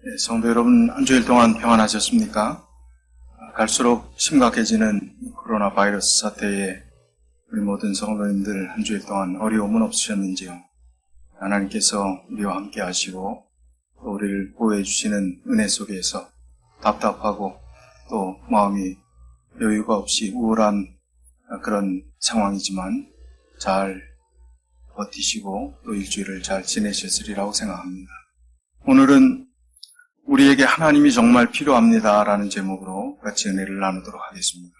네, 성도 여러분, 한 주일 동안 평안하셨습니까? 갈수록 심각해지는 코로나 바이러스 사태에 우리 모든 성도님들 한 주일 동안 어려움은 없으셨는지요? 하나님께서 우리와 함께 하시고 또 우리를 보호해 주시는 은혜 속에서 답답하고 또 마음이 여유가 없이 우울한 그런 상황이지만 잘 버티시고 또 일주일을 잘 지내셨으리라고 생각합니다. 오늘은 우리에게 하나님이 정말 필요합니다라는 제목으로 같이 은혜를 나누도록 하겠습니다.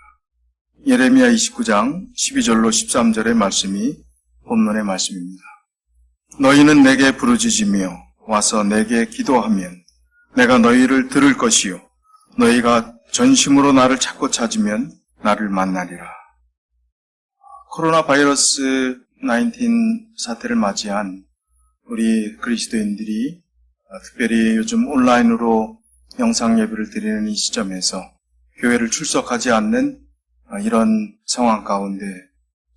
예레미야 29장 12절로 13절의 말씀이 본문의 말씀입니다. 너희는 내게 부르짖으며 와서 내게 기도하면 내가 너희를 들을 것이요 너희가 전심으로 나를 찾고 찾으면 나를 만나리라. 코로나 바이러스 19 사태를 맞이한 우리 그리스도인들이 특별히 요즘 온라인으로 영상 예배를 드리는 이 시점에서 교회를 출석하지 않는 이런 상황 가운데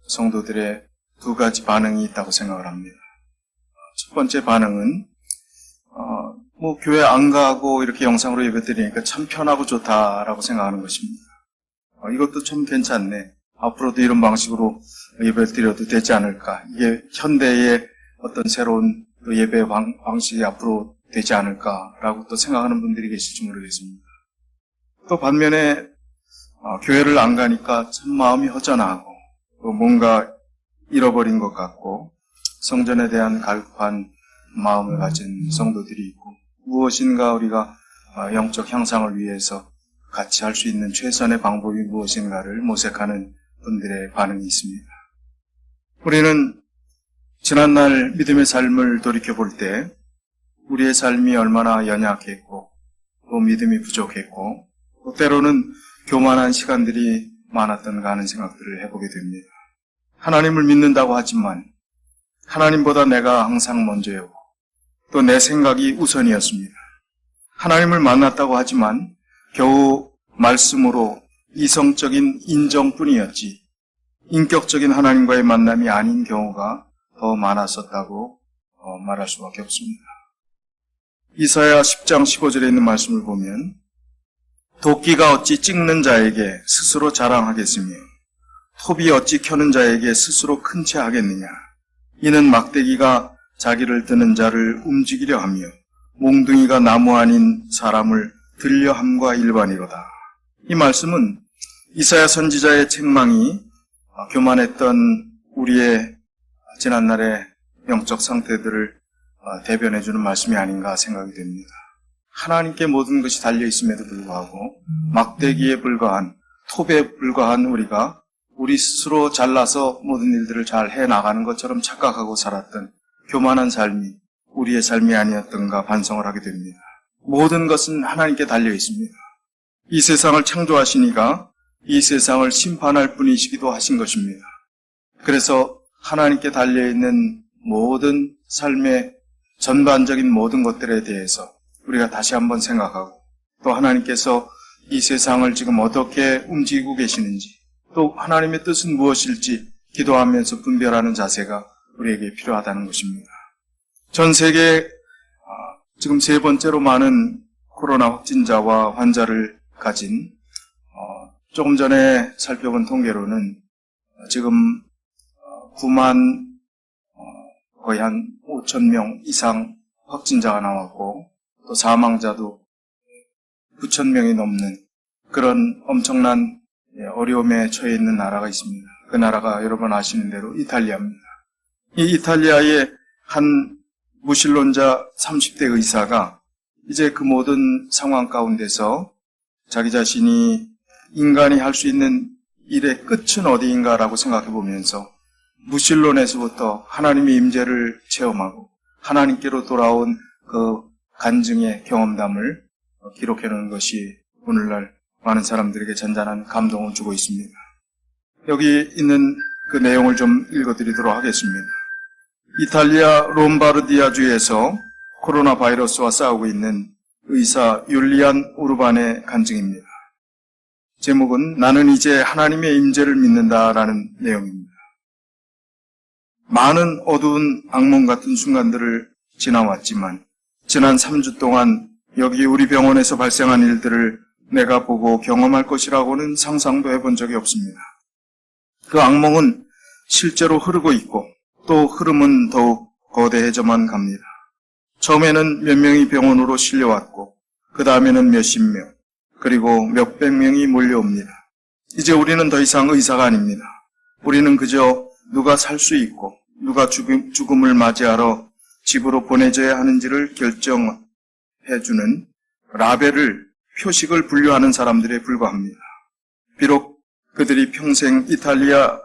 성도들의 두 가지 반응이 있다고 생각을 합니다. 첫 번째 반응은 교회 안 가고 이렇게 영상으로 예배 드리니까 참 편하고 좋다라고 생각하는 것입니다. 이것도 참 괜찮네. 앞으로도 이런 방식으로 예배를 드려도 되지 않을까. 이게 현대의 어떤 새로운 예배 방식이 앞으로 되지 않을까라고 또 생각하는 분들이 계실지 모르겠습니다. 또 반면에 교회를 안 가니까 참 마음이 허전하고 또 뭔가 잃어버린 것 같고 성전에 대한 갈급한 마음을 가진 성도들이 있고 무엇인가 우리가 영적 향상을 위해서 같이 할 수 있는 최선의 방법이 무엇인가를 모색하는 분들의 반응이 있습니다. 우리는 지난날 믿음의 삶을 돌이켜볼 때 우리의 삶이 얼마나 연약했고 또 믿음이 부족했고 또 때로는 교만한 시간들이 많았던가 하는 생각들을 해보게 됩니다. 하나님을 믿는다고 하지만 하나님보다 내가 항상 먼저였고 또 내 생각이 우선이었습니다. 하나님을 만났다고 하지만 겨우 말씀으로 이성적인 인정뿐이었지 인격적인 하나님과의 만남이 아닌 경우가 더 많았었다고 말할 수밖에 없습니다. 이사야 10장 15절에 있는 말씀을 보면 도끼가 어찌 찍는 자에게 스스로 자랑하겠으며 톱이 어찌 켜는 자에게 스스로 큰 채 하겠느냐. 이는 막대기가 자기를 드는 자를 움직이려 하며 몽둥이가 나무 아닌 사람을 들려 함과 일반이로다. 이 말씀은 이사야 선지자의 책망이 교만했던 우리의 지난날의 영적 상태들을 대변해주는 말씀이 아닌가 생각이 됩니다. 하나님께 모든 것이 달려있음에도 불구하고 막대기에 불과한 톱에 불과한 우리가 우리 스스로 잘나서 모든 일들을 잘 해나가는 것처럼 착각하고 살았던 교만한 삶이 우리의 삶이 아니었던가 반성을 하게 됩니다. 모든 것은 하나님께 달려있습니다. 이 세상을 창조하시니까 이 세상을 심판할 분이시기도 하신 것입니다. 그래서 하나님께 달려있는 모든 삶의 전반적인 모든 것들에 대해서 우리가 다시 한번 생각하고 또 하나님께서 이 세상을 지금 어떻게 움직이고 계시는지 또 하나님의 뜻은 무엇일지 기도하면서 분별하는 자세가 우리에게 필요하다는 것입니다. 전 세계에 지금 세 번째로 많은 코로나 확진자와 환자를 가진 조금 전에 살펴본 통계로는 지금 9만 거의 한 5천 명 이상 확진자가 나왔고 또 사망자도 9천 명이 넘는 그런 엄청난 어려움에 처해 있는 나라가 있습니다. 그 나라가 여러분 아시는 대로 이탈리아입니다. 이 이탈리아의 한 무신론자 30대 의사가 이제 그 모든 상황 가운데서 자기 자신이 인간이 할 수 있는 일의 끝은 어디인가라고 생각해 보면서 무신론에서부터 하나님의 임재를 체험하고 하나님께로 돌아온 그 간증의 경험담을 기록해 놓은 것이 오늘날 많은 사람들에게 잔잔한 감동을 주고 있습니다. 여기 있는 그 내용을 좀 읽어드리도록 하겠습니다. 이탈리아 롬바르디아주에서 코로나 바이러스와 싸우고 있는 의사 율리안 우르반의 간증입니다. 제목은 나는 이제 하나님의 임재를 믿는다라는 내용입니다. 많은 어두운 악몽 같은 순간들을 지나왔지만 지난 3주 동안 여기 우리 병원에서 발생한 일들을 내가 보고 경험할 것이라고는 상상도 해본 적이 없습니다. 그 악몽은 실제로 흐르고 있고 또 흐름은 더욱 거대해져만 갑니다. 처음에는 몇 명이 병원으로 실려왔고 그 다음에는 몇십 명, 그리고 몇백 명이 몰려옵니다. 이제 우리는 더 이상 의사가 아닙니다. 우리는 그저 누가 살 수 있고 누가 죽음을 맞이하러 집으로 보내져야 하는지를 결정해주는 라벨을, 표식을 분류하는 사람들에 불과합니다. 비록 그들이 평생 이탈리아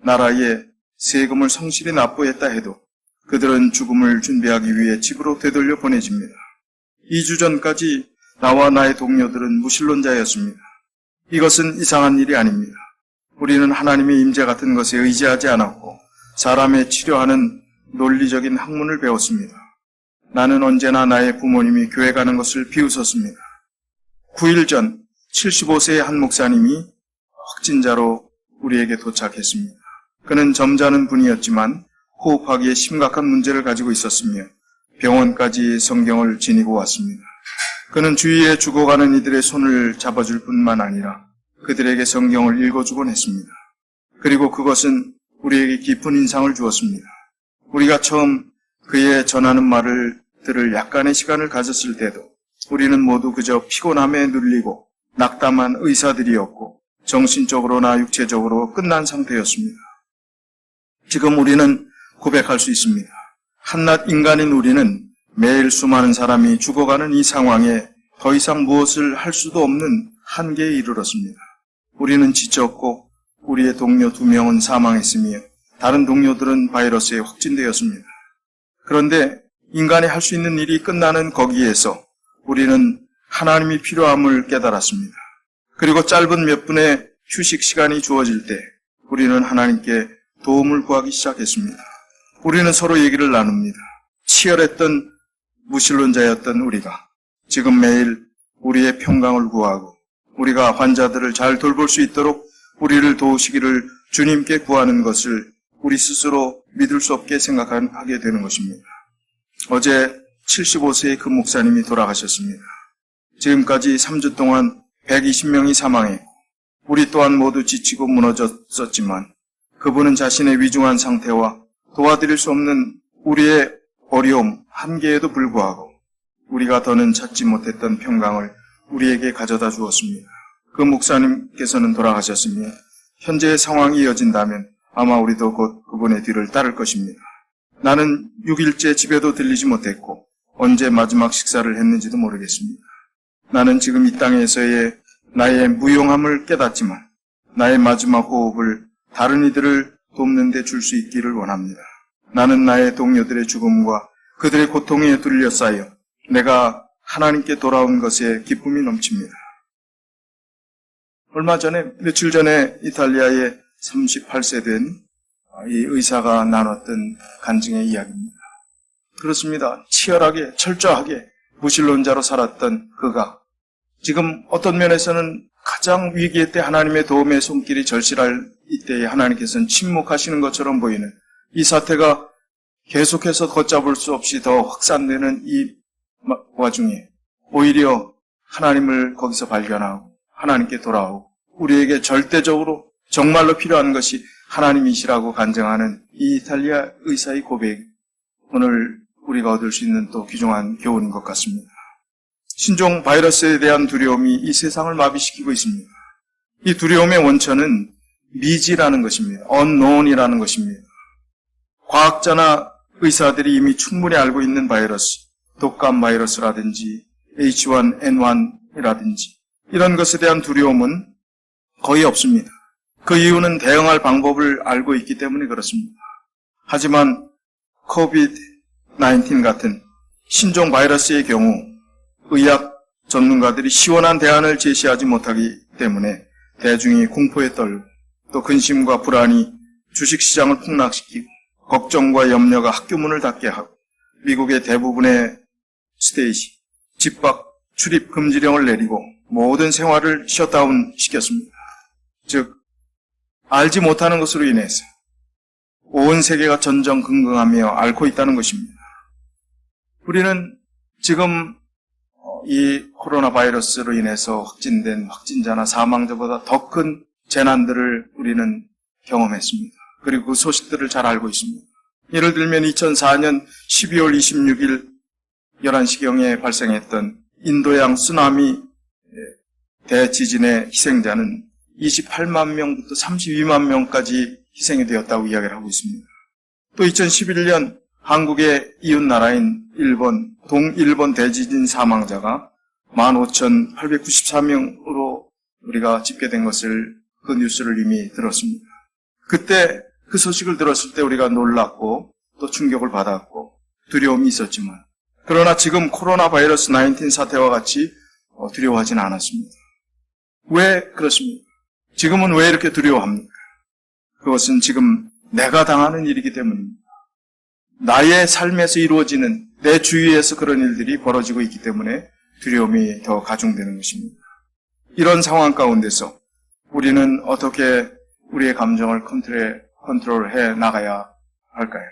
나라에 세금을 성실히 납부했다 해도 그들은 죽음을 준비하기 위해 집으로 되돌려 보내집니다. 2주 전까지 나와 나의 동료들은 무신론자였습니다. 이것은 이상한 일이 아닙니다. 우리는 하나님의 임재 같은 것에 의지하지 않았고 사람의 치료하는 논리적인 학문을 배웠습니다. 나는 언제나 나의 부모님이 교회 가는 것을 비웃었습니다. 9일 전 75세의 한 목사님이 확진자로 우리에게 도착했습니다. 그는 점잖은 분이었지만 호흡하기에 심각한 문제를 가지고 있었으며 병원까지 성경을 지니고 왔습니다. 그는 주위에 죽어가는 이들의 손을 잡아줄 뿐만 아니라 그들에게 성경을 읽어주곤 했습니다. 그리고 그것은 우리에게 깊은 인상을 주었습니다. 우리가 처음 그의 전하는 말을 들을 약간의 시간을 가졌을 때도 우리는 모두 그저 피곤함에 눌리고 낙담한 의사들이었고 정신적으로나 육체적으로 끝난 상태였습니다. 지금 우리는 고백할 수 있습니다. 한낱 인간인 우리는 매일 수많은 사람이 죽어가는 이 상황에 더 이상 무엇을 할 수도 없는 한계에 이르렀습니다. 우리는 지쳤고 우리의 동료 2명은 사망했으며 다른 동료들은 바이러스에 확진되었습니다. 그런데 인간이 할 수 있는 일이 끝나는 거기에서 우리는 하나님이 필요함을 깨달았습니다. 그리고 짧은 몇 분의 휴식 시간이 주어질 때 우리는 하나님께 도움을 구하기 시작했습니다. 우리는 서로 얘기를 나눕니다. 치열했던 무신론자였던 우리가 지금 매일 우리의 평강을 구하고 우리가 환자들을 잘 돌볼 수 있도록 우리를 도우시기를 주님께 구하는 것을 우리 스스로 믿을 수 없게 생각하게 되는 것입니다. 어제 75세의 그 목사님이 돌아가셨습니다. 지금까지 3주 동안 120명이 사망했고 우리 또한 모두 지치고 무너졌었지만 그분은 자신의 위중한 상태와 도와드릴 수 없는 우리의 어려움, 한계에도 불구하고 우리가 더는 찾지 못했던 평강을 우리에게 가져다 주었습니다. 그 목사님께서는 돌아가셨으며 현재의 상황이 이어진다면 아마 우리도 곧 그분의 뒤를 따를 것입니다. 나는 6일째 집에도 들리지 못했고 언제 마지막 식사를 했는지도 모르겠습니다. 나는 지금 이 땅에서의 나의 무용함을 깨닫지만 나의 마지막 호흡을 다른 이들을 돕는 데 줄 수 있기를 원합니다. 나는 나의 동료들의 죽음과 그들의 고통에 둘러싸여 내가 하나님께 돌아온 것에 기쁨이 넘칩니다. 며칠 전에 이탈리아의 38세 된 이 의사가 나눴던 간증의 이야기입니다. 그렇습니다. 치열하게, 철저하게 무신론자로 살았던 그가 지금 어떤 면에서는 가장 위기의 때 하나님의 도움의 손길이 절실할 이때에 하나님께서는 침묵하시는 것처럼 보이는 이 사태가 계속해서 걷잡을 수 없이 더 확산되는 이 와중에 오히려 하나님을 거기서 발견하고 하나님께 돌아오고 우리에게 절대적으로 정말로 필요한 것이 하나님이시라고 간증하는 이 이탈리아 의사의 고백, 오늘 우리가 얻을 수 있는 또 귀중한 교훈인 것 같습니다. 신종 바이러스에 대한 두려움이 이 세상을 마비시키고 있습니다. 이 두려움의 원천은 미지라는 것입니다. unknown이라는 것입니다. 과학자나 의사들이 이미 충분히 알고 있는 바이러스, 독감 바이러스라든지 H1N1이라든지 이런 것에 대한 두려움은 거의 없습니다. 그 이유는 대응할 방법을 알고 있기 때문에 그렇습니다. 하지만 COVID-19 같은 신종 바이러스의 경우 의학 전문가들이 시원한 대안을 제시하지 못하기 때문에 대중이 공포에 떨고 또 근심과 불안이 주식시장을 폭락시키고 걱정과 염려가 학교 문을 닫게 하고 미국의 대부분의 스테이시, 집 밖 출입 금지령을 내리고 모든 생활을 셧다운 시켰습니다. 즉 알지 못하는 것으로 인해서 온 세계가 전전긍긍하며 앓고 있다는 것입니다. 우리는 지금 이 코로나 바이러스로 인해서 확진된 확진자나 사망자보다 더 큰 재난들을 우리는 경험했습니다. 그리고 그 소식들을 잘 알고 있습니다. 예를 들면 2004년 12월 26일 11시경에 발생했던 인도양 쓰나미 대지진의 희생자는 28만 명부터 32만 명까지 희생이 되었다고 이야기를 하고 있습니다. 또 2011년 한국의 이웃 나라인 일본, 동일본 대지진 사망자가 15,894명으로 우리가 집계된 것을 그 뉴스를 이미 들었습니다. 그때 그 소식을 들었을 때 우리가 놀랐고 또 충격을 받았고 두려움이 있었지만 그러나 지금 코로나 바이러스 19 사태와 같이 두려워하지는 않았습니다. 왜 그렇습니까? 지금은 왜 이렇게 두려워합니까? 그것은 지금 내가 당하는 일이기 때문입니다. 나의 삶에서 이루어지는 내 주위에서 그런 일들이 벌어지고 있기 때문에 두려움이 더 가중되는 것입니다. 이런 상황 가운데서 우리는 어떻게 우리의 감정을 컨트롤해 나가야 할까요?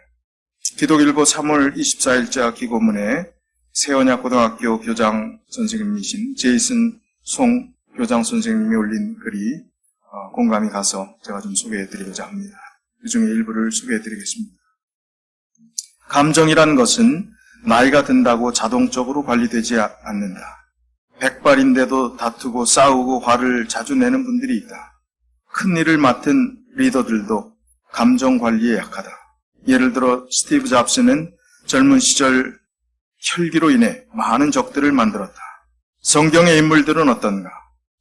기독일보 3월 24일자 기고문에 세원야 고등학교 교장 선생님이신 제이슨 송 교장 선생님이 올린 글이 공감이 가서 제가 좀 소개해드리고자 합니다. 그 중에 일부를 소개해드리겠습니다. 감정이란 것은 나이가 든다고 자동적으로 관리되지 않는다. 백발인데도 다투고 싸우고 화를 자주 내는 분들이 있다. 큰 일을 맡은 리더들도 감정 관리에 약하다. 예를 들어 스티브 잡스는 젊은 시절 혈기로 인해 많은 적들을 만들었다. 성경의 인물들은 어떤가?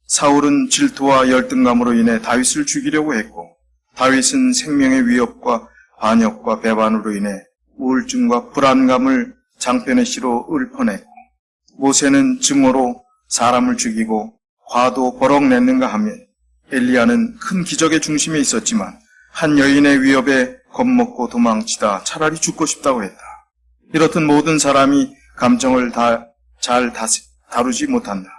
사울은 질투와 열등감으로 인해 다윗을 죽이려고 했고 다윗은 생명의 위협과 반역과 배반으로 인해 우울증과 불안감을 장편의 시로 읊어냈고 모세는 증오로 사람을 죽이고 화도 버럭 냈는가 하면 엘리야는 큰 기적의 중심에 있었지만 한 여인의 위협에 겁먹고 도망치다 차라리 죽고 싶다고 했다. 이렇듯 모든 사람이 감정을 잘 다루지 못한다.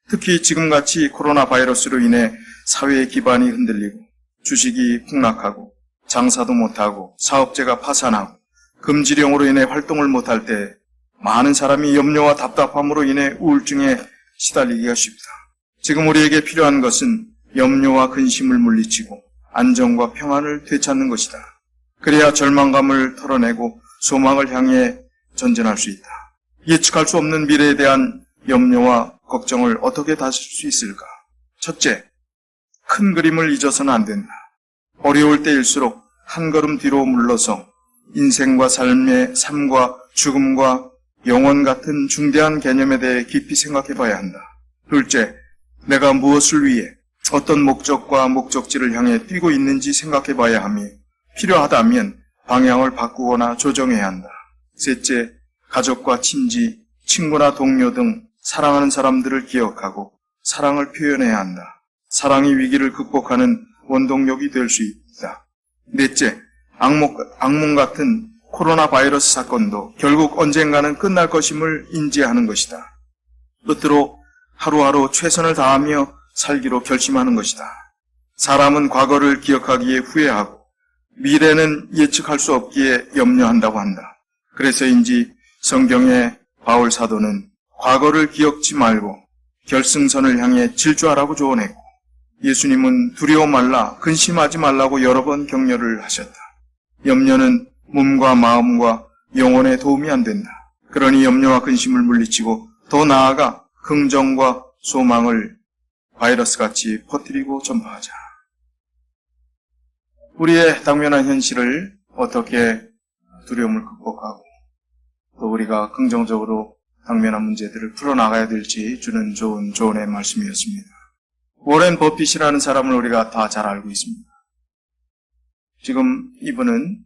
특히 지금같이 코로나 바이러스로 인해 사회의 기반이 흔들리고 주식이 폭락하고 장사도 못하고 사업체가 파산하고 금지령으로 인해 활동을 못할 때 많은 사람이 염려와 답답함으로 인해 우울증에 시달리기가 쉽다. 지금 우리에게 필요한 것은 염려와 근심을 물리치고 안정과 평안을 되찾는 것이다. 그래야 절망감을 털어내고 소망을 향해 전진할 수 있다. 예측할 수 없는 미래에 대한 염려와 걱정을 어떻게 다스릴 수 있을까? 첫째, 큰 그림을 잊어서는 안 된다. 어려울 때일수록 한 걸음 뒤로 물러서 인생과 삶과 죽음과 영원 같은 중대한 개념에 대해 깊이 생각해 봐야 한다. 둘째, 내가 무엇을 위해 어떤 목적과 목적지를 향해 뛰고 있는지 생각해 봐야 하며 필요하다면 방향을 바꾸거나 조정해야 한다. 셋째, 가족과 친지, 친구나 동료 등 사랑하는 사람들을 기억하고 사랑을 표현해야 한다. 사랑이 위기를 극복하는 원동력이 될 수 있다. 넷째, 악몽 같은 코로나 바이러스 사건도 결국 언젠가는 끝날 것임을 인지하는 것이다. 끝으로 하루하루 최선을 다하며 살기로 결심하는 것이다. 사람은 과거를 기억하기에 후회하고 미래는 예측할 수 없기에 염려한다고 한다. 그래서인지 성경의 바울 사도는 과거를 기억지 말고 결승선을 향해 질주하라고 조언했고 예수님은 두려워 말라, 근심하지 말라고 여러 번 격려를 하셨다. 염려는 몸과 마음과 영혼에 도움이 안 된다. 그러니 염려와 근심을 물리치고 더 나아가 긍정과 소망을 바이러스같이 퍼뜨리고 전파하자. 우리의 당면한 현실을 어떻게 두려움을 극복하고 또 우리가 긍정적으로 당면한 문제들을 풀어나가야 될지 주는 좋은 조언의 말씀이었습니다. 워렌 버핏이라는 사람을 우리가 다 잘 알고 있습니다. 지금 이분은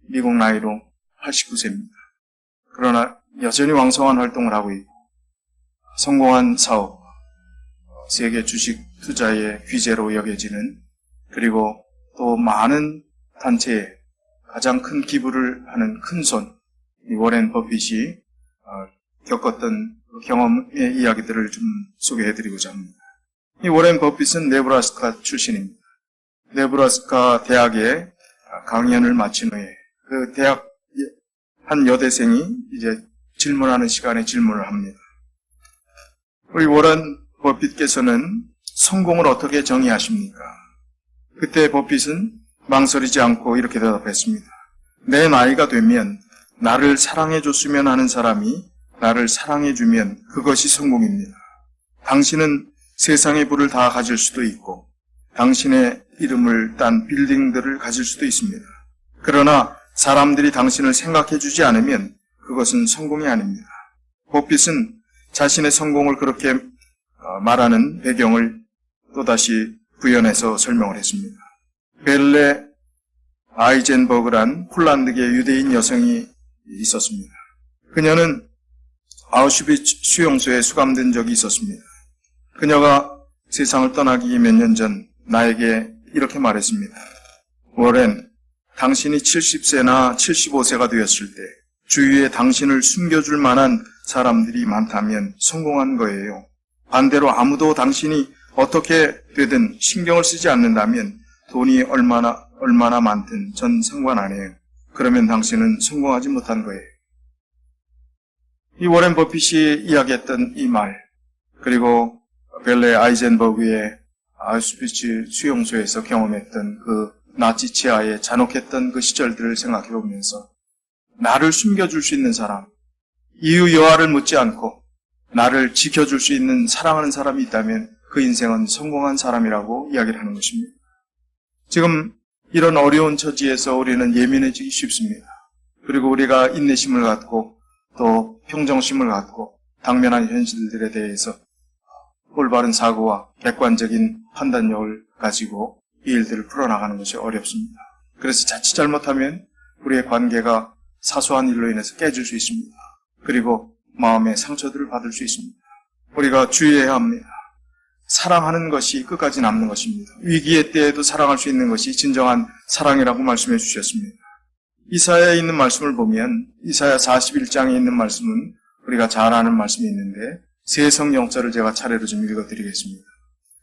미국 나이로 89세입니다. 그러나 여전히 왕성한 활동을 하고 있고 성공한 사업, 세계 주식 투자의 귀재로 여겨지는 그리고 또 많은 단체에 가장 큰 기부를 하는 큰손 워렌 버핏이 겪었던 경험의 이야기들을 좀 소개해드리고자 합니다. 이 워렌 버핏은 네브라스카 출신입니다. 네브라스카 대학에 강연을 마친 후에 그 대학 한 여대생이 이제 질문하는 시간에 질문을 합니다. 우리 워런 버핏께서는 성공을 어떻게 정의하십니까? 그때 버핏은 망설이지 않고 이렇게 대답했습니다. 내 나이가 되면 나를 사랑해줬으면 하는 사람이 나를 사랑해주면 그것이 성공입니다. 당신은 세상의 부를 다 가질 수도 있고 당신의 이름을 딴 빌딩들을 가질 수도 있습니다. 그러나 사람들이 당신을 생각해주지 않으면 그것은 성공이 아닙니다. 버핏은 자신의 성공을 그렇게 말하는 배경을 또다시 부연해서 설명을 했습니다. 벨레 아이젠버그란 폴란드계 유대인 여성이 있었습니다. 그녀는 아우슈비츠 수용소에 수감된 적이 있었습니다. 그녀가 세상을 떠나기 몇 년 전 나에게 이렇게 말했습니다. 워렌, 당신이 70세나 75세가 되었을 때 주위에 당신을 숨겨줄 만한 사람들이 많다면 성공한 거예요. 반대로 아무도 당신이 어떻게 되든 신경을 쓰지 않는다면 돈이 얼마나 많든 전 상관 안 해요. 그러면 당신은 성공하지 못한 거예요. 이 워렌 버핏이 이야기했던 이 말, 그리고 벨레 아이젠버그의 아우슈비츠 수용소에서 경험했던 그 나치 치하의 잔혹했던 그 시절들을 생각해 보면서 나를 숨겨줄 수 있는 사람, 이유 여하를 묻지 않고 나를 지켜줄 수 있는 사랑하는 사람이 있다면 그 인생은 성공한 사람이라고 이야기를 하는 것입니다. 지금 이런 어려운 처지에서 우리는 예민해지기 쉽습니다. 그리고 우리가 인내심을 갖고 또 평정심을 갖고 당면한 현실들에 대해서 올바른 사고와 객관적인 판단력을 가지고 이 일들을 풀어나가는 것이 어렵습니다. 그래서 자칫 잘못하면 우리의 관계가 사소한 일로 인해서 깨질 수 있습니다. 그리고 마음의 상처들을 받을 수 있습니다. 우리가 주의해야 합니다. 사랑하는 것이 끝까지 남는 것입니다. 위기의 때에도 사랑할 수 있는 것이 진정한 사랑이라고 말씀해 주셨습니다. 이사야에 있는 말씀을 보면 이사야 41장에 있는 말씀은 우리가 잘 아는 말씀이 있는데 세 성경절을 제가 차례로 좀 읽어드리겠습니다.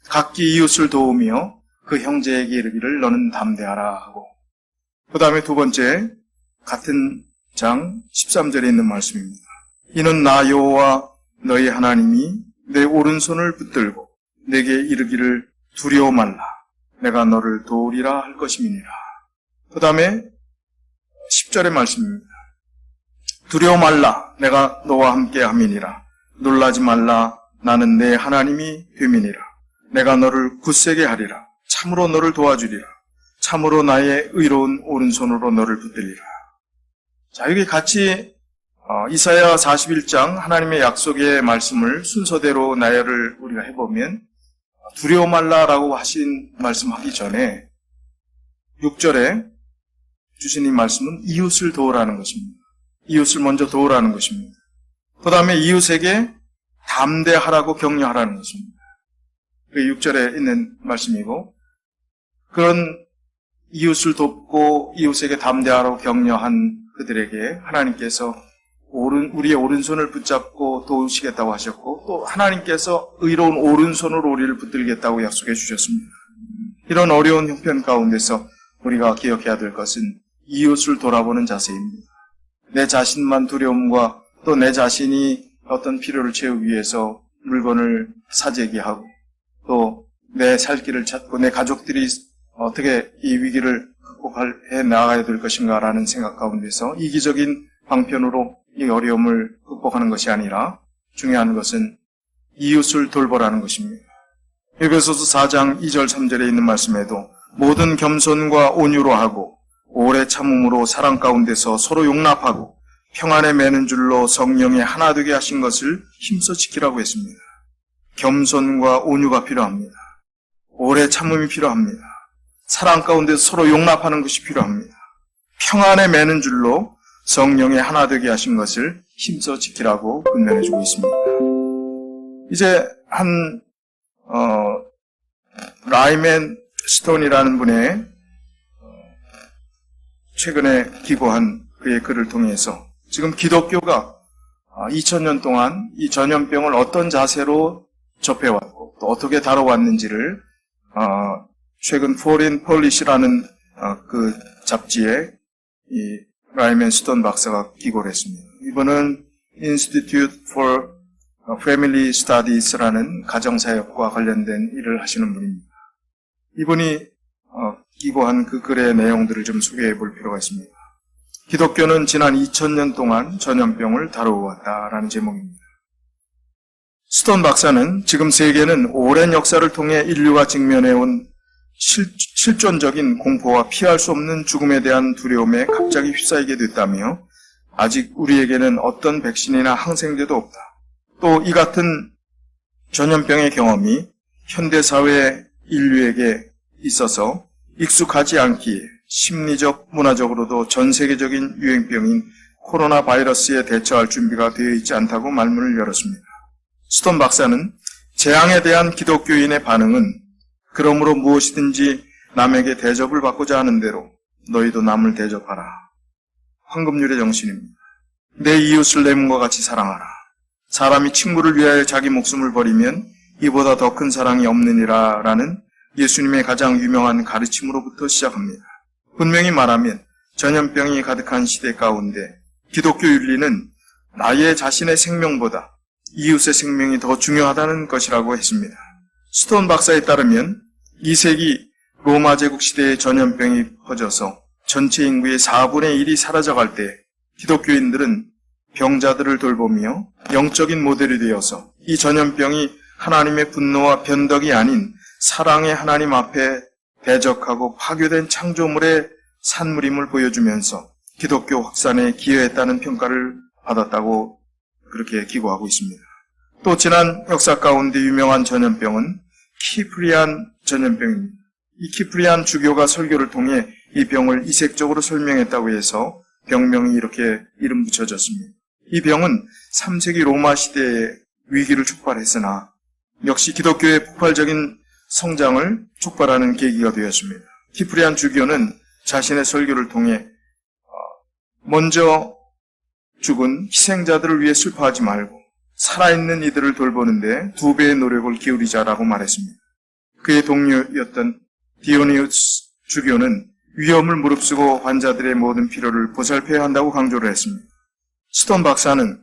각기 이웃을 도우며 그 형제에게 이르기를 너는 담대하라 하고, 그 다음에 두 번째 같은 장 13절에 있는 말씀입니다. 이는 나 여호와 너희 하나님이 내 오른손을 붙들고 내게 이르기를 두려워 말라 내가 너를 도우리라 할 것임이니라. 그 다음에 10절의 말씀입니다. 두려워 말라 내가 너와 함께 함이니라. 놀라지 말라 나는 내 하나님이 됨이니라. 내가 너를 굳세게 하리라. 참으로 너를 도와주리라. 참으로 나의 의로운 오른손으로 너를 붙들리라. 자, 여기 같이 이사야 41장 하나님의 약속의 말씀을 순서대로 나열을 우리가 해보면 두려워 말라라고 하신 말씀하기 전에 6절에 주신 이 말씀은 이웃을 도우라는 것입니다. 이웃을 먼저 도우라는 것입니다. 그 다음에 이웃에게 담대하라고 격려하라는 것입니다. 그 6절에 있는 말씀이고, 그런 이웃을 돕고 이웃에게 담대하라고 격려한 그들에게 하나님께서 우리의 오른손을 붙잡고 도우시겠다고 하셨고, 또 하나님께서 의로운 오른손으로 우리를 붙들겠다고 약속해 주셨습니다. 이런 어려운 형편 가운데서 우리가 기억해야 될 것은 이웃을 돌아보는 자세입니다. 내 자신만 두려움과 또 내 자신이 어떤 필요를 채우기 위해서 물건을 사재기 하고 또 내 살 길을 찾고 내 가족들이 어떻게 이 위기를 극복해 나가야 될 것인가라는 생각 가운데서 이기적인 방편으로 이 어려움을 극복하는 것이 아니라 중요한 것은 이웃을 돌보라는 것입니다. 에베소서 4장 2절 3절에 있는 말씀에도 모든 겸손과 온유로 하고 오래 참음으로 사랑 가운데서 서로 용납하고 평안에 매는 줄로 성령에 하나 되게 하신 것을 힘써 지키라고 했습니다. 겸손과 온유가 필요합니다. 오래 참음이 필요합니다. 사랑 가운데서 서로 용납하는 것이 필요합니다. 평안에 매는 줄로 성령에 하나 되게 하신 것을 힘써 지키라고 권면해주고 있습니다. 이제 라이맨 스톤이라는 분의 최근에 기고한 그의 글을 통해서 지금 기독교가 2000년 동안 이 전염병을 어떤 자세로 접해왔고 또 어떻게 다뤄왔는지를 최근 Foreign Policy라는 그 잡지에 이 라이맨 스톤 박사가 기고를 했습니다. 이번은 Institute for 패밀리 스타디스라는 가정사역과 관련된 일을 하시는 분입니다. 이분이 기고한 그 글의 내용들을 좀 소개해 볼 필요가 있습니다. 기독교는 지난 2000년 동안 전염병을 다루어왔다라는 제목입니다. 스톤 박사는 지금 세계는 오랜 역사를 통해 인류가 직면해온 실존적인 공포와 피할 수 없는 죽음에 대한 두려움에 갑자기 휩싸이게 됐다며 아직 우리에게는 어떤 백신이나 항생제도 없다. 또 이 같은 전염병의 경험이 현대사회 인류에게 있어서 익숙하지 않기에 심리적, 문화적으로도 전 세계적인 유행병인 코로나 바이러스에 대처할 준비가 되어 있지 않다고 말문을 열었습니다. 스톤 박사는 재앙에 대한 기독교인의 반응은 그러므로 무엇이든지 남에게 대접을 받고자 하는 대로 너희도 남을 대접하라. 황금률의 정신입니다. 내 이웃을 내 몸과 같이 사랑하라. 사람이 친구를 위하여 자기 목숨을 버리면 이보다 더 큰 사랑이 없느니라 라는 예수님의 가장 유명한 가르침으로부터 시작합니다. 분명히 말하면 전염병이 가득한 시대 가운데 기독교 윤리는 나의 자신의 생명보다 이웃의 생명이 더 중요하다는 것이라고 했습니다. 스톤 박사에 따르면 2세기 로마 제국 시대의 전염병이 퍼져서 전체 인구의 4분의 1이 사라져갈 때 기독교인들은 병자들을 돌보며 영적인 모델이 되어서 이 전염병이 하나님의 분노와 변덕이 아닌 사랑의 하나님 앞에 대적하고 파괴된 창조물의 산물임을 보여주면서 기독교 확산에 기여했다는 평가를 받았다고 그렇게 기고하고 있습니다. 또 지난 역사 가운데 유명한 전염병은 키프리안 전염병입니다. 이 키프리안 주교가 설교를 통해 이 병을 이색적으로 설명했다고 해서 병명이 이렇게 이름 붙여졌습니다. 이 병은 3세기 로마 시대의 위기를 촉발했으나 역시 기독교의 폭발적인 성장을 촉발하는 계기가 되었습니다. 키프리안 주교는 자신의 설교를 통해 먼저 죽은 희생자들을 위해 슬퍼하지 말고 살아있는 이들을 돌보는데 2배의 노력을 기울이자라고 말했습니다. 그의 동료였던 디오니우스 주교는 위험을 무릅쓰고 환자들의 모든 필요를 보살펴야 한다고 강조를 했습니다. 스톤 박사는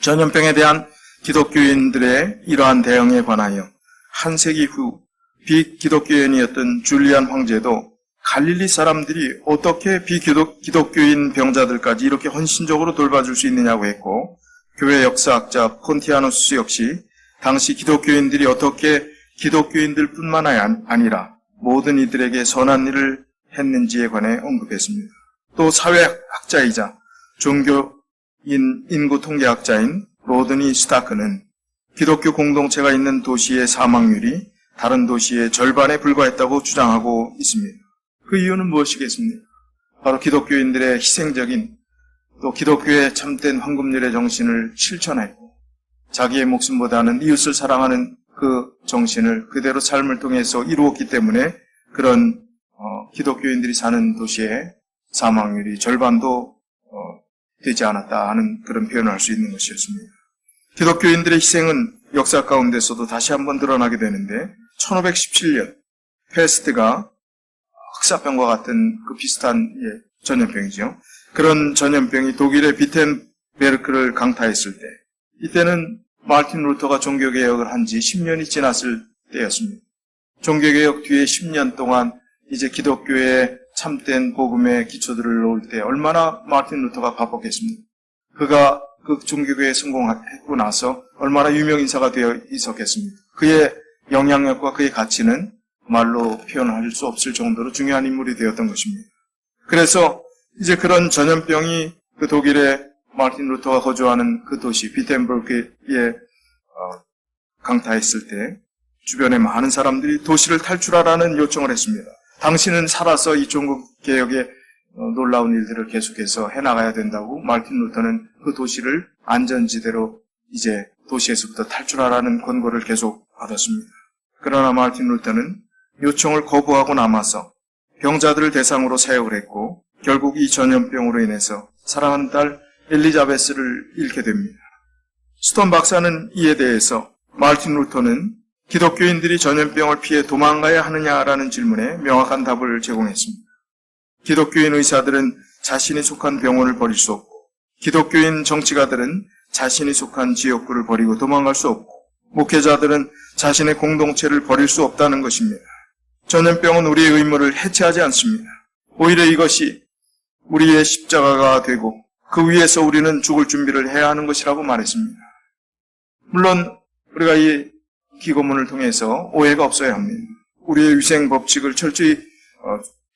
전염병에 대한 기독교인들의 이러한 대응에 관하여 한 세기 후 비기독교인이었던 줄리안 황제도 갈릴리 사람들이 어떻게 비기독교인 병자들까지 이렇게 헌신적으로 돌봐줄 수 있느냐고 했고, 교회 역사학자 폰티아누스 역시 당시 기독교인들이 어떻게 기독교인들 뿐만 아니라 모든 이들에게 선한 일을 했는지에 관해 언급했습니다. 또 사회학자이자 종교인 인구 통계학자인 로드니 스타크는 기독교 공동체가 있는 도시의 사망률이 다른 도시의 절반에 불과했다고 주장하고 있습니다. 그 이유는 무엇이겠습니까? 바로 기독교인들의 희생적인 또 기독교의 참된 황금률의 정신을 실천했고 자기의 목숨보다는 이웃을 사랑하는 그 정신을 그대로 삶을 통해서 이루었기 때문에 그런 기독교인들이 사는 도시의 사망률이 절반도 되지 않았다 하는 그런 표현을 할 수 있는 것이었습니다. 기독교인들의 희생은 역사 가운데서도 다시 한번 드러나게 되는데 1517년 페스트가 흑사병과 같은 그 비슷한 전염병이죠. 그런 전염병이 독일의 비텐베르크를 강타했을 때 이때는 마르틴 루터가 종교개혁을 한 지 10년이 지났을 때였습니다. 종교개혁 뒤에 10년 동안 이제 기독교의 참된 복음의 기초들을 놓을 때 얼마나 마르틴 루터가 바빴겠습니까? 그가 그 종교개혁에 성공했고 나서 얼마나 유명인사가 되어 있었겠습니까? 그의 영향력과 그의 가치는 말로 표현할 수 없을 정도로 중요한 인물이 되었던 것입니다. 그래서 이제 그런 전염병이 그 독일의 마르틴 루터가 거주하는 그 도시 비텐베르크에 강타했을 때 주변에 많은 사람들이 도시를 탈출하라는 요청을 했습니다. 당신은 살아서 이 종교개혁의 놀라운 일들을 계속해서 해나가야 된다고 마르틴 루터는 그 도시를 안전지대로 이제 도시에서부터 탈출하라는 권고를 계속 받았습니다. 그러나 마르틴 루터는 요청을 거부하고 남아서 병자들을 대상으로 사역을 했고 결국 이 전염병으로 인해서 사랑하는 딸 엘리자베스를 잃게 됩니다. 스톤 박사는 이에 대해서 마르틴 루터는 기독교인들이 전염병을 피해 도망가야 하느냐라는 질문에 명확한 답을 제공했습니다. 기독교인 의사들은 자신이 속한 병원을 버릴 수 없고 기독교인 정치가들은 자신이 속한 지역구를 버리고 도망갈 수 없고, 목회자들은 자신의 공동체를 버릴 수 없다는 것입니다. 전염병은 우리의 의무를 해체하지 않습니다. 오히려 이것이 우리의 십자가가 되고 그 위에서 우리는 죽을 준비를 해야 하는 것이라고 말했습니다. 물론 우리가 이 기고문을 통해서 오해가 없어야 합니다. 우리의 위생 법칙을 철저히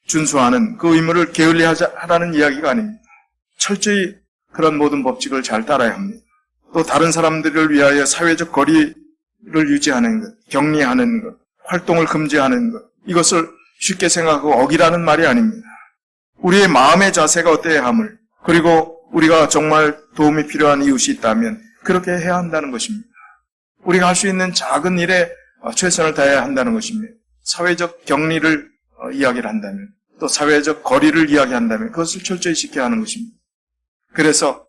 준수하는 그 의무를 게을리하라는 이야기가 아닙니다. 철저히 그런 모든 법칙을 잘 따라야 합니다. 또 다른 사람들을 위하여 사회적 거리를 유지하는 것, 격리하는 것, 활동을 금지하는 것, 이것을 쉽게 생각하고 어기라는 말이 아닙니다. 우리의 마음의 자세가 어때야 함을, 그리고 우리가 정말 도움이 필요한 이웃이 있다면 그렇게 해야 한다는 것입니다. 우리가 할 수 있는 작은 일에 최선을 다해야 한다는 것입니다. 사회적 격리를 이야기를 한다면, 또 사회적 거리를 이야기한다면 그것을 철저히 지켜야 하는 것입니다. 그래서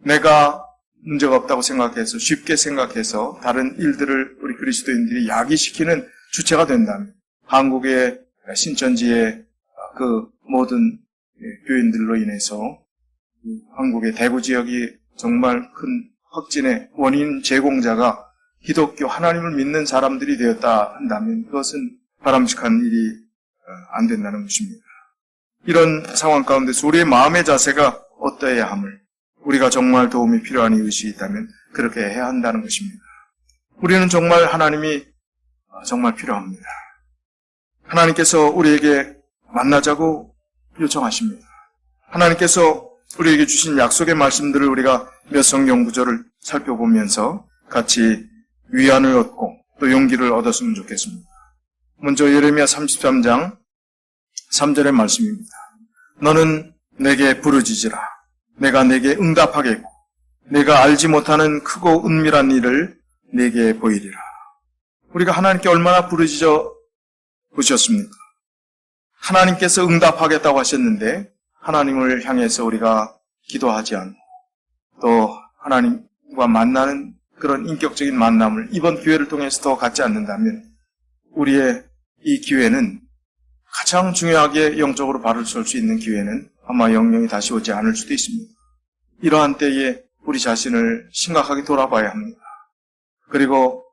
내가 문제가 없다고 생각해서, 쉽게 생각해서 다른 일들을 우리 그리스도인들이 야기시키는 주체가 된다면, 한국의 신천지의 그 모든 교인들로 인해서 한국의 대구 지역이 정말 큰 확진의 원인 제공자가 기독교 하나님을 믿는 사람들이 되었다 한다면 그것은 바람직한 일이 안 된다는 것입니다. 이런 상황 가운데서 우리의 마음의 자세가 어떠해야 함을, 우리가 정말 도움이 필요한 이웃이 있다면 그렇게 해야 한다는 것입니다. 우리는 정말 하나님이 정말 필요합니다. 하나님께서 우리에게 만나자고 요청하십니다. 하나님께서 우리에게 주신 약속의 말씀들을 우리가 몇 성경 구절을 살펴보면서 같이 위안을 얻고 또 용기를 얻었으면 좋겠습니다. 먼저 예레미야 33장 3절의 말씀입니다. 너는 내게 부르짖으라. 내가 내게 응답하겠고 내가 알지 못하는 크고 은밀한 일을 내게 보이리라. 우리가 하나님께 얼마나 부르짖어 보셨습니까? 하나님께서 응답하겠다고 하셨는데 하나님을 향해서 우리가 기도하지 않고 또 하나님과 만나는 그런 인격적인 만남을 이번 기회를 통해서 더 갖지 않는다면 우리의 이 기회는 가장 중요하게 영적으로 발을 쏠 수 있는 기회는 아마 영영이 다시 오지 않을 수도 있습니다. 이러한 때에 우리 자신을 심각하게 돌아봐야 합니다. 그리고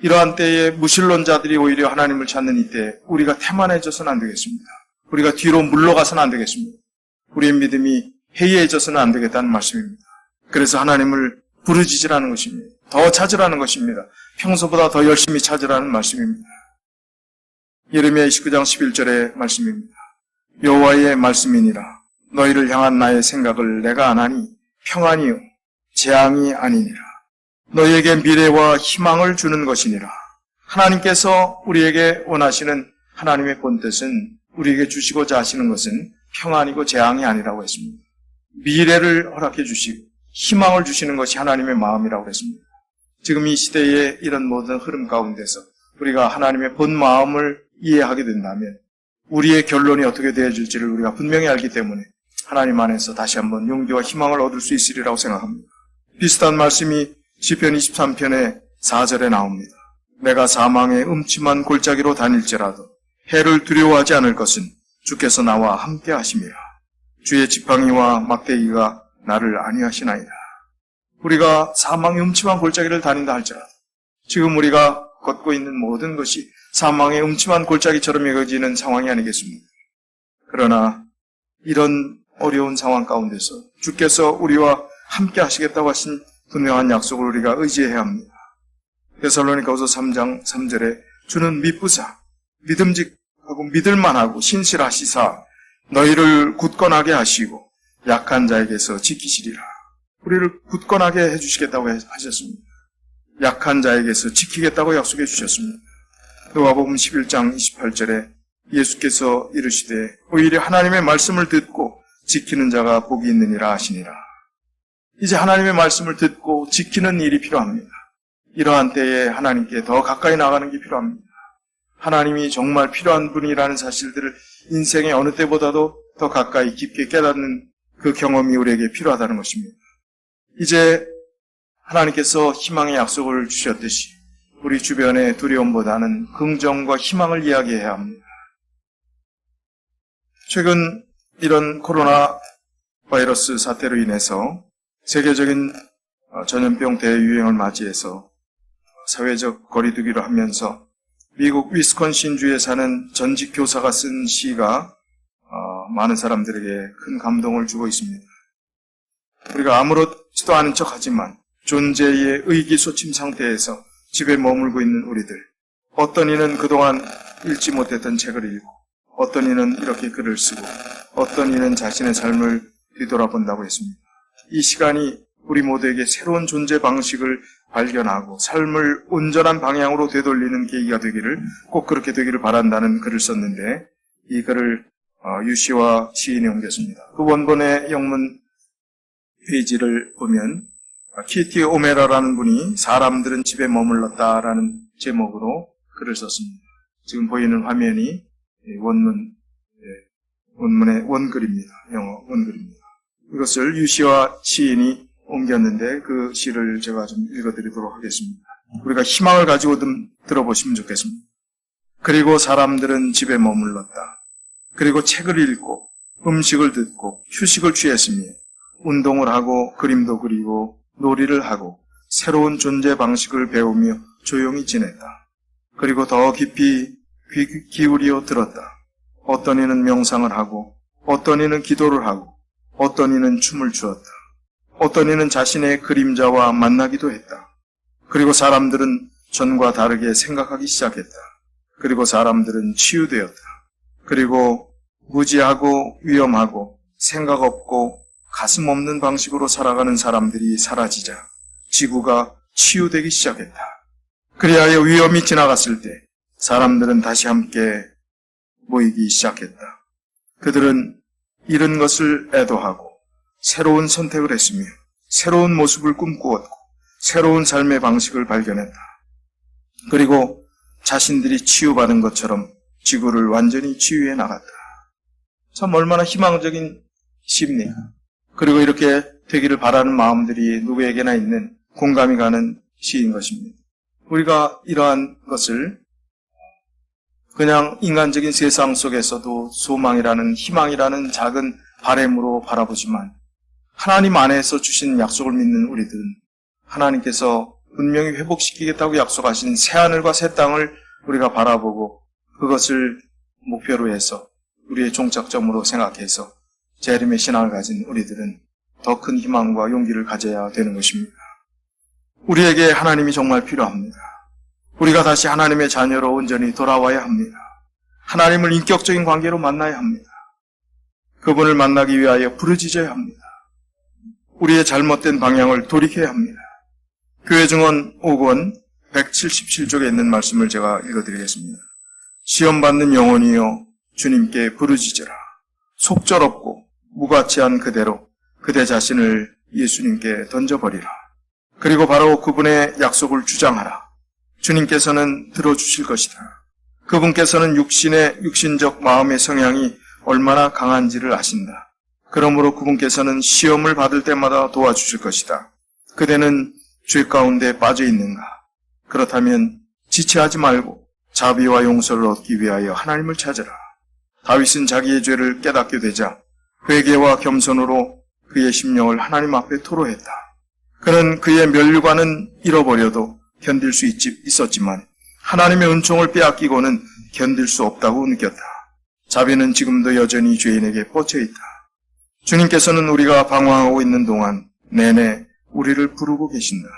이러한 때에 무신론자들이 오히려 하나님을 찾는 이때 우리가 태만해져서는 안 되겠습니다. 우리가 뒤로 물러가서는 안 되겠습니다. 우리의 믿음이 해이해져서는 안 되겠다는 말씀입니다. 그래서 하나님을 부르짖으라는 것입니다. 더 찾으라는 것입니다. 평소보다 더 열심히 찾으라는 말씀입니다. 예레미야 29장 11절의 말씀입니다. 여호와의 말씀이니라. 너희를 향한 나의 생각을 내가 아나니 평안이요 재앙이 아니니라. 너희에게 미래와 희망을 주는 것이니라. 하나님께서 우리에게 원하시는 하나님의 본뜻은 우리에게 주시고자 하시는 것은 평안이고 재앙이 아니라고 했습니다. 미래를 허락해 주시고 희망을 주시는 것이 하나님의 마음이라고 했습니다. 지금 이 시대의 이런 모든 흐름 가운데서 우리가 하나님의 본 마음을 이해하게 된다면 우리의 결론이 어떻게 되어질지를 우리가 분명히 알기 때문에 하나님 안에서 다시 한번 용기와 희망을 얻을 수 있으리라고 생각합니다. 비슷한 말씀이 시편 23편의 4절에 나옵니다. 내가 사망의 음침한 골짜기로 다닐지라도 해를 두려워하지 않을 것은 주께서 나와 함께 하심이라. 주의 지팡이와 막대기가 나를 안위하시나이다. 우리가 사망의 음침한 골짜기를 다닌다 할지라도 지금 우리가 걷고 있는 모든 것이 사망의 음침한 골짜기처럼 여겨지는 상황이 아니겠습니까? 그러나 이런 어려운 상황 가운데서 주께서 우리와 함께 하시겠다고 하신 분명한 약속을 우리가 의지해야 합니다. 데살로니가후서 3장 3절에 주는 미쁘사 믿음직하고 믿을만하고 신실하시사 너희를 굳건하게 하시고 약한 자에게서 지키시리라. 우리를 굳건하게 해주시겠다고 하셨습니다. 약한 자에게서 지키겠다고 약속해 주셨습니다. 누가복음 11장 28절에 예수께서 이르시되 오히려 하나님의 말씀을 듣고 지키는 자가 복이 있느니라 하시니라. 이제 하나님의 말씀을 듣고 지키는 일이 필요합니다. 이러한 때에 하나님께 더 가까이 나가는 게 필요합니다. 하나님이 정말 필요한 분이라는 사실들을 인생의 어느 때보다도 더 가까이 깊게 깨닫는 그 경험이 우리에게 필요하다는 것입니다. 이제 하나님께서 희망의 약속을 주셨듯이 우리 주변의 두려움보다는 긍정과 희망을 이야기해야 합니다. 최근 이런 코로나 바이러스 사태로 인해서 세계적인 전염병 대유행을 맞이해서 사회적 거리두기를 하면서 미국 위스콘신주에 사는 전직 교사가 쓴 시가 많은 사람들에게 큰 감동을 주고 있습니다. 우리가 아무렇지도 않은 척하지만 존재의 의기소침 상태에서 집에 머물고 있는 우리들, 어떤 이는 그동안 읽지 못했던 책을 읽고, 어떤 이는 이렇게 글을 쓰고, 어떤 이는 자신의 삶을 뒤돌아본다고 했습니다. 이 시간이 우리 모두에게 새로운 존재 방식을 발견하고 삶을 온전한 방향으로 되돌리는 계기가 되기를, 꼭 그렇게 되기를 바란다는 글을 썼는데, 이 글을 유시와 시인이 옮겼습니다. 그 원본의 영문 페이지를 보면 키티 오메라라는 분이 사람들은 집에 머물렀다라는 제목으로 글을 썼습니다. 지금 보이는 화면이 원문의 원글입니다. 영어 원글입니다. 이것을 유시와 시인이 옮겼는데 그 시를 제가 좀 읽어드리도록 하겠습니다. 우리가 희망을 가지고 들어보시면 좋겠습니다. 그리고 사람들은 집에 머물렀다. 그리고 책을 읽고 음식을 듣고 휴식을 취했으며 운동을 하고 그림도 그리고 놀이를 하고 새로운 존재 방식을 배우며 조용히 지냈다. 그리고 더 깊이 귀 기울여 들었다. 어떤 이는 명상을 하고 어떤 이는 기도를 하고 어떤 이는 춤을 추었다. 어떤 이는 자신의 그림자와 만나기도 했다. 그리고 사람들은 전과 다르게 생각하기 시작했다. 그리고 사람들은 치유되었다. 그리고 무지하고 위험하고 생각 없고 가슴 없는 방식으로 살아가는 사람들이 사라지자 지구가 치유되기 시작했다. 그리하여 위험이 지나갔을 때 사람들은 다시 함께 모이기 시작했다. 그들은 잃은 것을 애도하고 새로운 선택을 했으며 새로운 모습을 꿈꾸었고 새로운 삶의 방식을 발견했다. 그리고 자신들이 치유받은 것처럼 지구를 완전히 치유해 나갔다. 참 얼마나 희망적인 시입니까? 그리고 이렇게 되기를 바라는 마음들이 누구에게나 있는 공감이 가는 시인 것입니다. 우리가 이러한 것을 그냥 인간적인 세상 속에서도 소망이라는 희망이라는 작은 바램으로 바라보지만 하나님 안에서 주신 약속을 믿는 우리들은 하나님께서 분명히 회복시키겠다고 약속하신 새하늘과 새 땅을 우리가 바라보고 그것을 목표로 해서 우리의 종착점으로 생각해서 재림의 신앙을 가진 우리들은 더 큰 희망과 용기를 가져야 되는 것입니다. 우리에게 하나님이 정말 필요합니다. 우리가 다시 하나님의 자녀로 온전히 돌아와야 합니다. 하나님을 인격적인 관계로 만나야 합니다. 그분을 만나기 위하여 부르짖어야 합니다. 우리의 잘못된 방향을 돌이켜야 합니다. 교회 증언 5권 177쪽에 있는 말씀을 제가 읽어드리겠습니다. 시험받는 영혼이여 주님께 부르짖으라. 속절없고 무가치한 그대로 그대 자신을 예수님께 던져버리라. 그리고 바로 그분의 약속을 주장하라. 주님께서는 들어주실 것이다. 그분께서는 육신적 마음의 성향이 얼마나 강한지를 아신다. 그러므로 그분께서는 시험을 받을 때마다 도와주실 것이다. 그대는 죄 가운데 빠져 있는가? 그렇다면 지체하지 말고 자비와 용서를 얻기 위하여 하나님을 찾으라. 다윗은 자기의 죄를 깨닫게 되자 회개와 겸손으로 그의 심령을 하나님 앞에 토로했다. 그는 그의 면류관은 잃어버려도 견딜 수 있었지만 하나님의 은총을 빼앗기고는 견딜 수 없다고 느꼈다. 자비는 지금도 여전히 죄인에게 뻗쳐있다. 주님께서는 우리가 방황하고 있는 동안 내내 우리를 부르고 계신다.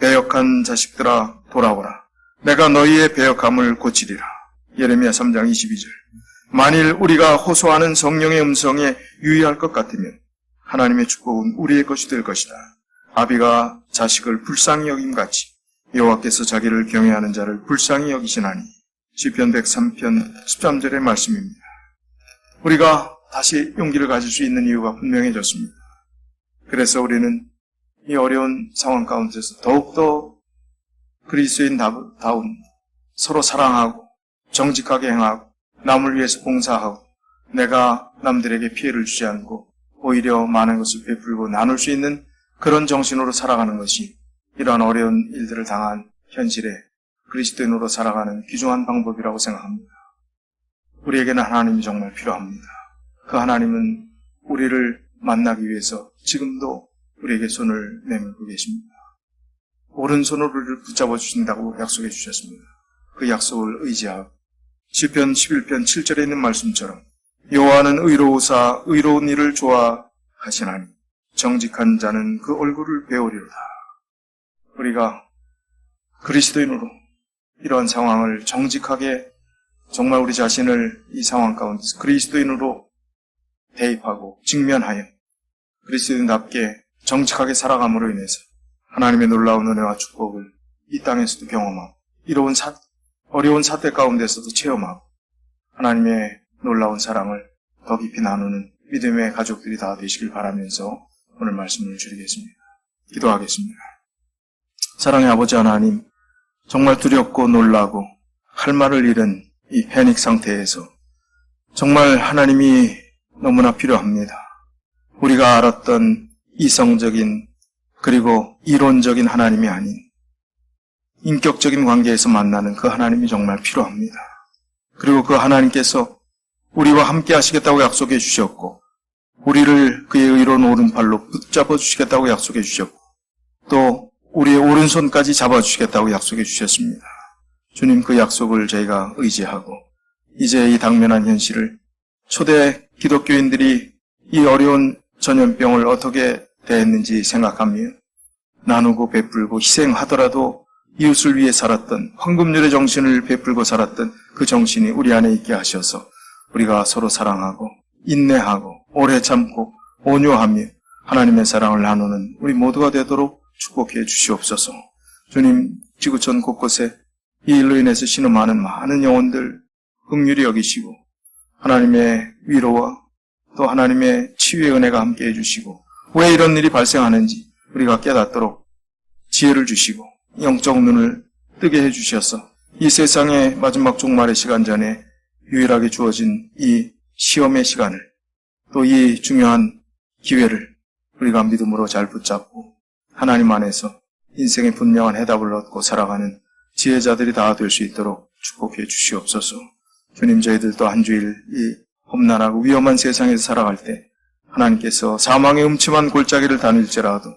배역한 자식들아 돌아오라. 내가 너희의 배역함을 고치리라. 예레미야 3장 22절. 만일 우리가 호소하는 성령의 음성에 유의할 것 같으면 하나님의 축복은 우리의 것이 될 것이다. 아비가 자식을 불쌍히 여김같이 여호와께서 자기를 경외하는 자를 불쌍히 여기시나니. 시편 103편 13절의 말씀입니다. 우리가 다시 용기를 가질 수 있는 이유가 분명해졌습니다. 그래서 우리는 이 어려운 상황 가운데서 더욱더 그리스도인다운 서로 사랑하고 정직하게 행하고 남을 위해서 봉사하고 내가 남들에게 피해를 주지 않고 오히려 많은 것을 베풀고 나눌 수 있는 그런 정신으로 살아가는 것이 이러한 어려운 일들을 당한 현실에 그리스도인으로 살아가는 귀중한 방법이라고 생각합니다. 우리에게는 하나님이 정말 필요합니다. 그 하나님은 우리를 만나기 위해서 지금도 우리에게 손을 내밀고 계십니다. 오른손으로 우리를 붙잡아 주신다고 약속해 주셨습니다. 그 약속을 의지하고 시편 11편 7절에 있는 말씀처럼 여호와는 의로우사 의로운 일을 좋아하시나니 정직한 자는 그 얼굴을 배우리로다. 우리가 그리스도인으로 이러한 상황을 정직하게 정말 우리 자신을 이 상황 가운데서 그리스도인으로 대입하고 직면하여 그리스도인답게 정직하게 살아감으로 인해서 하나님의 놀라운 은혜와 축복을 이 땅에서도 경험하고 어려운 사태 가운데서도 체험하고 하나님의 놀라운 사랑을 더 깊이 나누는 믿음의 가족들이 다 되시길 바라면서 오늘 말씀을 드리겠습니다. 기도하겠습니다. 사랑의 아버지 하나님, 정말 두렵고 놀라고 할 말을 잃은 이 패닉 상태에서 정말 하나님이 너무나 필요합니다. 우리가 알았던 이성적인 그리고 이론적인 하나님이 아닌 인격적인 관계에서 만나는 그 하나님이 정말 필요합니다. 그리고 그 하나님께서 우리와 함께 하시겠다고 약속해 주셨고 우리를 그의 의로운 오른팔로 붙잡아 주시겠다고 약속해 주셨고 또 우리의 오른손까지 잡아주시겠다고 약속해 주셨습니다. 주님, 그 약속을 저희가 의지하고 이제 이 당면한 현실을 초대 기독교인들이 이 어려운 전염병을 어떻게 대했는지 생각하며 나누고 베풀고 희생하더라도 이웃을 위해 살았던 황금률의 정신을 베풀고 살았던 그 정신이 우리 안에 있게 하셔서 우리가 서로 사랑하고 인내하고 오래 참고 온유하며 하나님의 사랑을 나누는 우리 모두가 되도록 축복해 주시옵소서. 주님, 지구촌 곳곳에 이 일로 인해서 신음하는 많은 영혼들 긍휼히 여기시고 하나님의 위로와 또 하나님의 치유의 은혜가 함께 해주시고 왜 이런 일이 발생하는지 우리가 깨닫도록 지혜를 주시고 영적 눈을 뜨게 해주셔서 이 세상의 마지막 종말의 시간 전에 유일하게 주어진 이 시험의 시간을 또 이 중요한 기회를 우리가 믿음으로 잘 붙잡고 하나님 안에서 인생의 분명한 해답을 얻고 살아가는 지혜자들이 다 될 수 있도록 축복해 주시옵소서. 주님, 저희들도 한 주일 이 험난하고 위험한 세상에서 살아갈 때 하나님께서 사망의 음침한 골짜기를 다닐지라도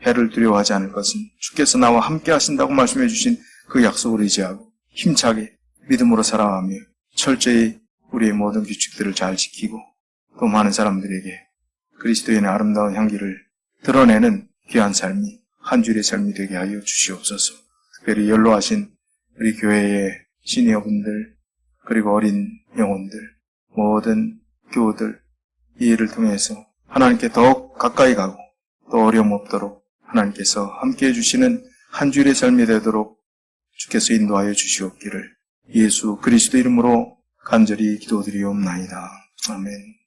해를 두려워하지 않을 것은 주께서 나와 함께 하신다고 말씀해 주신 그 약속을 의지하고 힘차게 믿음으로 살아가며 철저히 우리의 모든 규칙들을 잘 지키고 또 많은 사람들에게 그리스도인의 아름다운 향기를 드러내는 귀한 삶이 한 주일의 삶이 되게 하여 주시옵소서. 특별히 연로하신 우리 교회의 시니어분들 그리고 어린 영혼들 모든 교우들 이 일을 통해서 하나님께 더욱 가까이 가고 또 어려움 없도록 하나님께서 함께해 주시는 한 주일의 삶이 되도록 주께서 인도하여 주시옵기를 예수 그리스도 이름으로 간절히 기도드리옵나이다. 아멘.